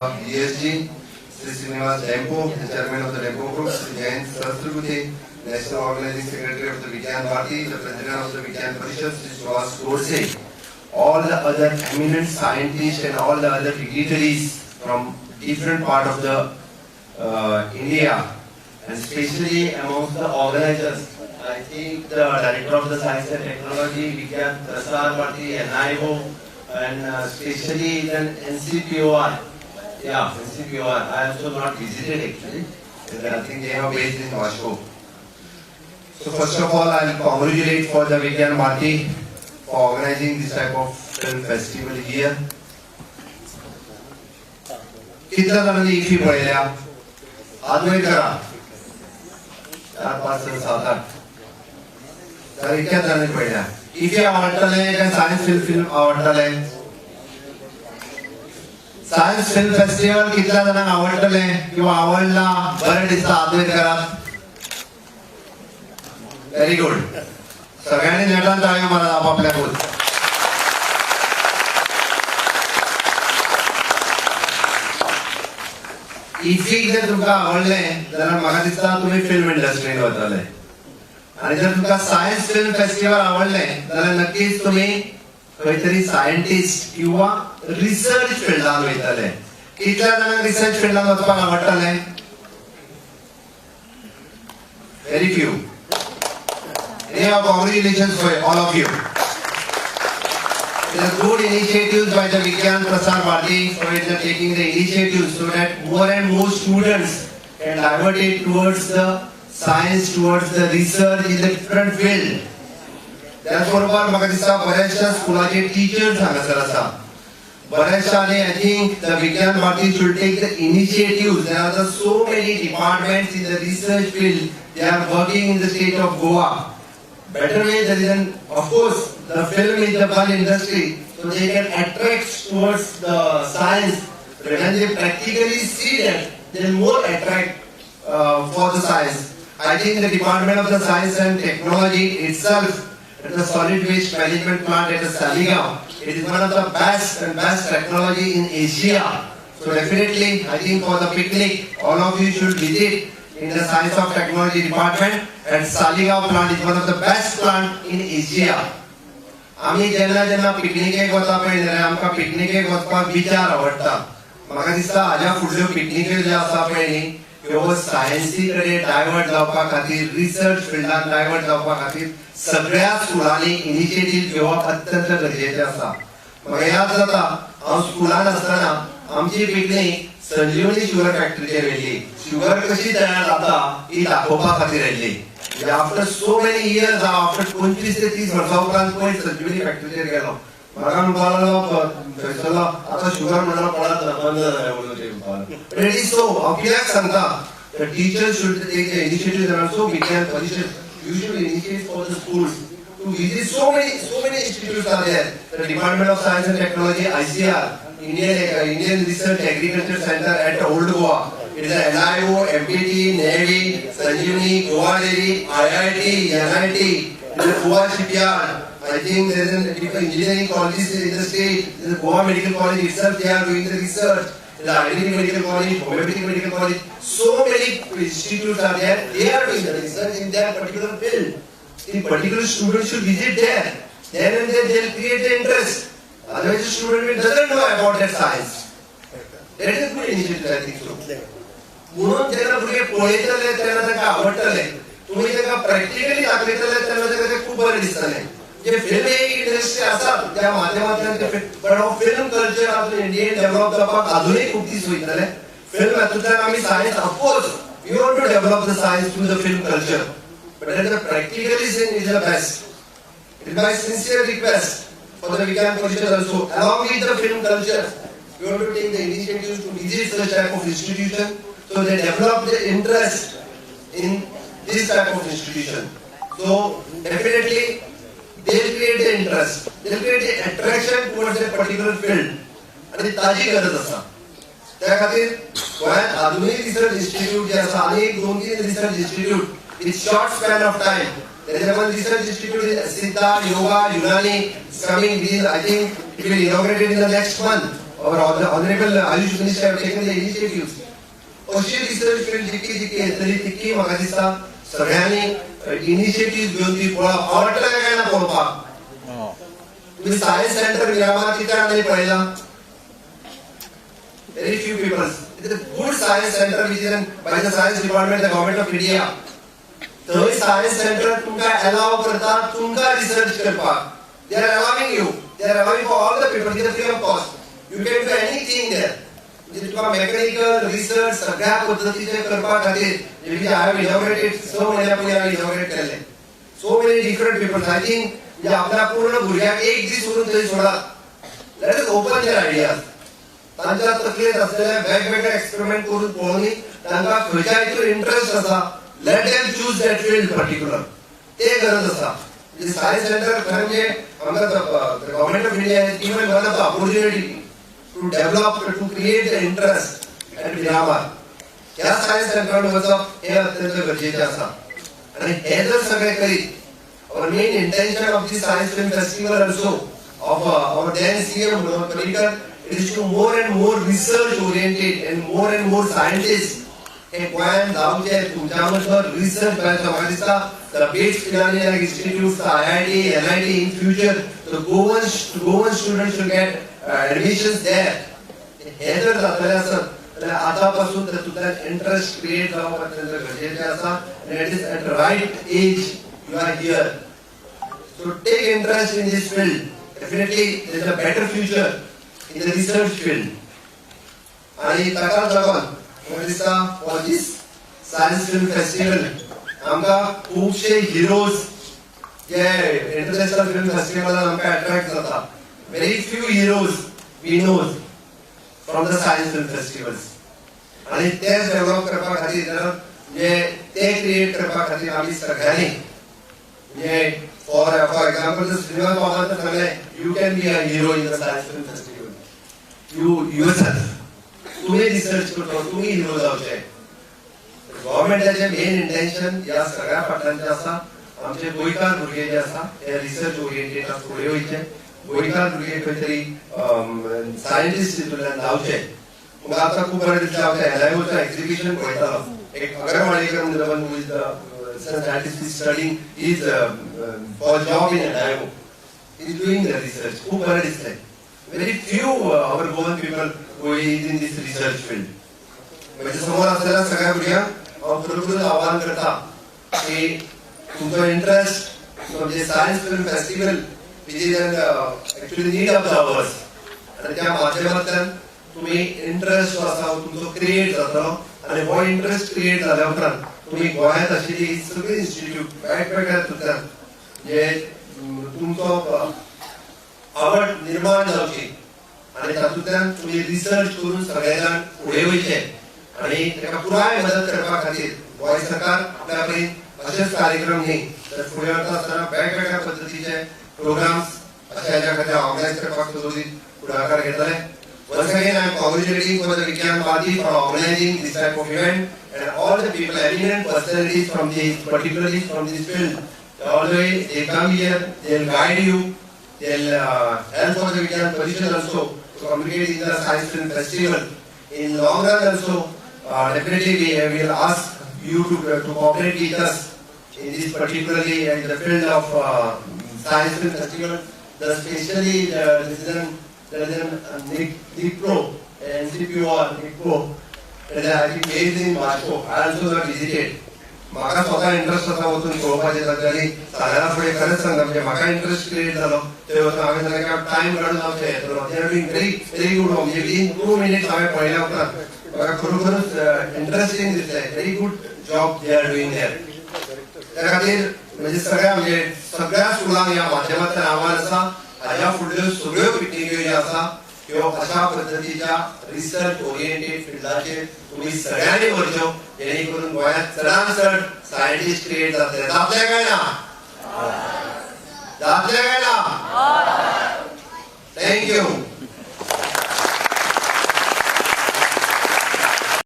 ESG, Sri Srinivas Dempo, the chairman of the Dempo Group, Sri Jayant Sahasrabudhe, National Organizing Secretary of the Vigyan Bharati, the President of the Vigyan Parishad, Sri Srivas Godse, all the other eminent scientists and all the other dignitaries from different part of the India, and especially amongst the organizers. I think the Director of the Science and Technology, Vigyan Prasar Bharati, NIO, and especially then NCPOR. Yeah, NCPOR. I also not visited actually. I think they have based in Moscow. So first of all, I will congratulate for the Vigyan Bharati for organizing this type of film festival here. कितना जणांनी IFFI पळयल्या हात वयर करा 4 5 6 7 8 तर इतक्या जणांनी पळयल्या इफी आवडटले काय सायन्स फिल्म आवडटले सायन्स फिल्म फेस्टिवल कितल्या जणांक आवडटले किंवा आवडला बरें दिसता हात वयर करात व्हेरी गुड सगळ्यांनी नेटान ताळयो मारा आपापल्याकूच इफी जर तुमकां आवडलें जाल्यार म्हाका दिसता तुमी फिल्म इंडस्ट्रीन वतले आणि जर तुमकां सायन्स फिल्म फेस्टिवल आवडलें जाल्यार नक्कीच तुमी खंयतरी सायंटिस्ट किंवा रिसर्च फिल्डान वयतले कितल्या जाणांक रिसर्च फिल्डान वचपाक आवडटलें very few congratulations for all of you. It is good initiatives by the Vigyan Prasar Bharati for taking the initiatives so that more and more students can divert it towards the science, towards the research in the different field. त्याचबरोबर म्हाका दिसता बऱ्याचशा स्कुलाचे teachers हांगासर आसा बऱ्याचशांनी I think the Vigyan Bharati should take the initiatives. There are so many departments in the research field. They are working in the state of Goa. Better way there is an, of course, the film is the one industry, so they can attract towards the science. But when they practically see that, they more attract for the science. I think the Department of the Science and Technology itself, at the solid waste management plant at the Saligaon, it is one of the best technology in Asia. So definitely, I think for the picnic, all of you should visit in the Science of Technology Department. And Saligaon plant is one of the best plant in Asia. आम्ही जेन्ना पिकनिकेक वता पळय जाल्यार आमकां पिकनिकेक वचपाक बिचार आवडटा म्हाका दिसता हाज्या फुडल्यो पिकनिके ज्यो आसा पळय न्ही ह्यो सायन्सी कडेन डायवर्ट जावपा खातीर रिसर्च फिल्डान डायवर्ट जावपा खातीर सगळ्या स्कुलांनी इनिशिएटिव्ह घेवप अत्यंत गरजेचें आसा म्हाका याद जाता हांव स्कुलान आसतना आमची पिकनीक संजीवनी शुगर फॅक्टरीचेर व्हेल्ली शुगर कशी तयार जाता ही दाखोवपा खातीर व्हेल्ली after so many years after 25 ते 30 वर्सां उपरांत पळय संजीवनी फॅक्टरीचेर गेलो म्हाका म्हणपाक लागलो थंयसरलो आतां शुगर म्हणल्यार पळत ना बंद जालें म्हणून ते म्हणपाक इट इज सो हांव कित्याक सांगता the teachers should take the initiative and also Vigyan Parishad you should initiate for the schools to visit so many institutes are there. The Department of Science and Technology, ICR, Indian Research Agriculture Center at Old Goa. It is a NIO, MPT, Navy, Sanjeevani, Goa Dairy, IIT, NIT, the Goa Shipyard. I think there is an engineering colleges in the state. The Goa Medical College itself, they are doing the research. The Ayurvedic Medical College, Homeopathic Medical College. So many institutes are there. They are doing the research in their particular field. In particular, students should visit there. Then and there, they will create the interest. Otherwise, the student doesn't know about that science. That is a good initiative, I think so. म्हणून जेन्ना भुरगे पळयतले तेन्ना तांकां आवडटले तुमी तांकां practically दाखयतले तेन्ना तांकां तें खूब बरें दिसतलें जे फिल्म इंडस्ट्री आसा त्या माध्यमांतल्यान बट हो फिल्म कल्चर आपल्या इंडियेन डेव्हलप जावपाक अजुनूय खूब दीस वयतले फिल्म हातूंतल्यान आमी science of course we want to develop the science through the film culture but the practically is the best. It is my sincere request for the Vigyan Parishad also, along with the film culture, we want to take the initiatives to visit such type of institution, so they develop the interest in this type of institution. So definitely they will create the interest, they will create the attraction towards a particular field. आणि ताजी गरज आसा त्या खातीर गोंयांत आधुनीक research institute जे आसा आनी 2-3 research institute with short span of time. There is one research institute in Siddha, Yoga, Unani is coming. I think it will be inaugurated in the next month. our honorable Ayush Minister have taken the initiatives. अशी research field जितकी येतली तितकी म्हाका दिसता सगळ्यांनी initiative घेवन ती पळोवप आवडटलें काय ना पळोवपाक. तुम्ही सायन्स सेंटर मिरामार किती जाणांनी पळयला? Very few people. It is a good science center which is by the science department, the government of India. थंय सायन्स सेंटर तुमकां अलाव करता तुमकां रिसर्च करपाक. They are allowing you. They are allowing for all the people with free of cost. You can do anything there. म्हणजे तुका mechanical research सगळ्या पद्धतीचे करपा खातीर जे आय हॅव इनॉग्रेटेड स म्हयन्या पयलीं हांवें इनॉग्रेट केल्लें. So many different peoples. I think म्हणजे आपल्या पूर्ण भुरग्यांक एक दीस सोडून थंय सोडात. Let us open their ideas. तांच्या तकलेंत आसलेले वेगवेगळे एक्सपेरिमेंट करून पळोवनी तांकां खंयच्या हितून इंटरेस्ट आसा let them choose that field particular. ते गरज आसा. म्हणजे सायन्स सेंटर खरें म्हणजे आमकां government of India has given one of the opportunity to develop to create the interest at Miramar. ह्या सायन्स सेंटरान वचप हे अत्यंत गरजेचें आसा. आणि हे जर सगळें करीत our main intention of this science film festival also of our then CM Parrikar is to more and more research oriented and more scientists हे गोंयांत जावचे तुमच्या मदलो रिसर्च म्हाका दिसता the Bates Philharmonic Institute, the IIT, NIT in future, the Goan students will get admissions there. हे जर जातलें आसत जाल्यार आतांपासून तुका इंटरेस्ट क्रिएट जावप अत्यंत गरजेचें आसा. and it is at the right age you are here. So take interest in this field. Definitely there is a better future in the research field. आणि ताका लागून म्हाका दिसता for this science film festival आमकां खुबशे heroes जे international film फेस्टिवलान आमकां attract जाता. Very few heroes we know from the science film festivals. आणि ते डेव्हलप करपा खातीर म्हणजे ते क्रिएट करपा खातीर आमी सगळ्यांनी म्हणजे फॉर एग्जाम्पल जर श्रीनिवास बाबान सांगलें you can be a hero in the science film festival. You तुम्ही रिसर्च करतो तुम्ही हिरो जावचे. गव्हर्नमेंटाचे मेन इंटेंशन या सगळ्या फाटल्यान आसा आमचे गोंयकार भुरगे जे आसा ते रिसर्च ओरिएंटेड फुडें वयचे. गोंयकार भुरगे खंय तरी सायंटिस्ट हितूंतल्यान जावचे. म्हाका आतां खूब बरें दिसता हांव त्या एलायवोचो एक्झिबिशन पळयतालो. एक अगर माळेकर म्हणून who is the scientist is studying is for job in एलायवो. Is doing the research. खूब बरें दिसलें. Very few our Goan people who is in this research field. म्हणजे समोर असलेल्या सगळ्या भुरग्यांक हांव खरोखरूच आव्हान करता की तुमचो इंटरेस्ट म्हणजे science film festival which is actually need of the hours. आणि त्या माध्यमांतल्यान तुम्ही इंटरेस्ट जो आसा तुमचो क्रिएट जातलो. आणि हो इंटरेस्ट क्रिएट जाल्या उपरांत तुम्ही गोंयांत आशिल्ली सगळी इन्स्टिट्यूट वेगवेगळ्या हितूंतल्यान जे तुमचो आवड निर्माण जावची आणि तातूंतल्यान तुम्ही रिसर्च करून सगळे जाण फुडें वयचे. आणि ताका पुराय मदत करपा खातीर गोंय सरकार आपल्या कडेन अशेच कार्यक्रम न्ही तर फुडें वता आसतना वेगवेगळ्या पद्धतीचे प्रोग्राम्स अशा हेच्या खातीर ऑर्गनायज करपाक फुडाकार घेतले. Once again, I am congratulating for the Vigyan Bharati for organizing this type of event and all the people, eminent personalities from this, particularly from this field. Always they come here, they will guide you, they will help for the Vigyan position also to communicate in the science film festival. In long run also, definitely we will ask you to cooperate with us in this particularly in the field of science film festival. Especially NIPRO and CPOR, NIPRO, and I think based in Moscow. I also got visited. म्हाका स्वतः interest आसा वचून पळोवपाचें जाल्यार सागरा फुडें खरेंच सांगता म्हणजे म्हाका इंटरेस्ट क्रिएट जालो थंय वचून हांवें सांगलें की टायम काडून हांव थंय येतलो. They are doing very good. म्हणजे विदीन 2 मिनिट्स हांवें पळयल्या उपरांत म्हाका खरोखरूच इंटरेस्टिंग दिसलें. Very good job they are doing there. त्या खातीर म्हणजे सगळ्या स्कुलांक ह्या माध्यमांतल्यान आव्हान आसा हाच्या फुडल्यो सगळ्यो पिकनिको ज्यो आसा ह्यो अशा पद्धतीच्या रिसर्च ओरिएंटेड फिल्डाचेर तुम्ही सगळ्यांनी वरच्यो जेणे करून गोंयांत चडांत चड सायंटिस्ट क्रिएट जातले. जातले काय ना? जातले काय ना? थँक्यू.